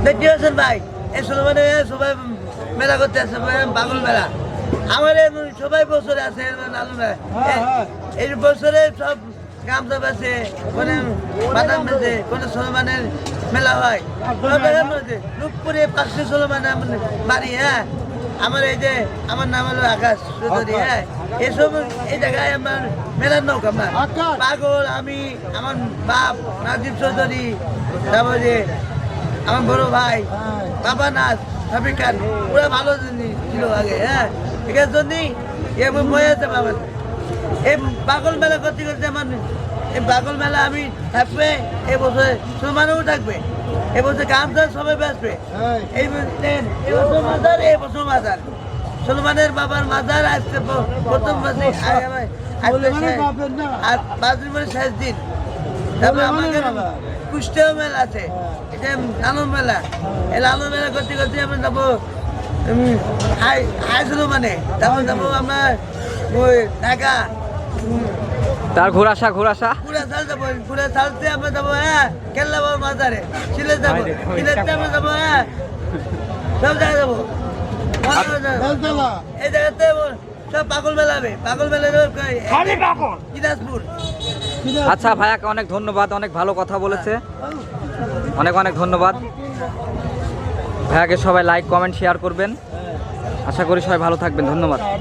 দেখতে পাচ্ছেন ভাই এই সুলেমানে সবাই মেলা করতে আসে পাগল মেলা আমার সবাই বছরে আছে লালু মেলা এই বছরে সব গামছা বেছে কোনো বাদাম বেছে কোনো সুলেমানের মেলা হয় রূপপুরে 500 সুলেমানের বাড়ি হ্যাঁ আমার এই যে আমার নাম হলো আকাশ চৌধুরী হ্যাঁ এসব এই জায়গায় আমার মেলার নৌক আমার পাগল আমি আমার বাপ নাজিব চৌধুরী তারপর যে আমার বড় ভাই বাবা নাচ হাবিব খান পুরো ভালো জিনিস ছিল আগে হ্যাঁ এটার জন্যই মনে আছে বাবা এই পাগল মেলা করতে করতে আমার এই পাগল মেলা আমি থাকবে এবছর সুলমানও থাকবে এবছর গামছা সবাই বেসবে এবছর মাজার এবছর মাজার সুলমানের বাবার মাজার আসছে প্রথম মাসে আর 5 দিন পরে 6 দিন তারপরে আমাদের কুষ্টিয়া মেলা আছে এটা লালন মেলা এই লালন মেলা করতে করতে আমরা যাবো হাই সুলমানে তারপর যাবো আমরা ওই ঢাকা তার ঘোরাসা ঘুরা সাল যাবো ঘুরা সালতে আমরা যাবো হ্যাঁ কেল্লা বাবু মাজারে সিলেট যাবো সিলেটে আমরা যাবো হ্যাঁ সব জায়গায় যাবো এই জায়গাতে সব পাগল মেলা হবে পাগল মেলা দিনাজপুর। আচ্ছা ভাইয়াকে অনেক ধন্যবাদ, অনেক ভালো কথা বলেছে, অনেক অনেক ধন্যবাদ ভাইয়াকে। সবাই লাইক কমেন্ট শেয়ার করবেন, আশা করি সবাই ভালো থাকবেন, ধন্যবাদ।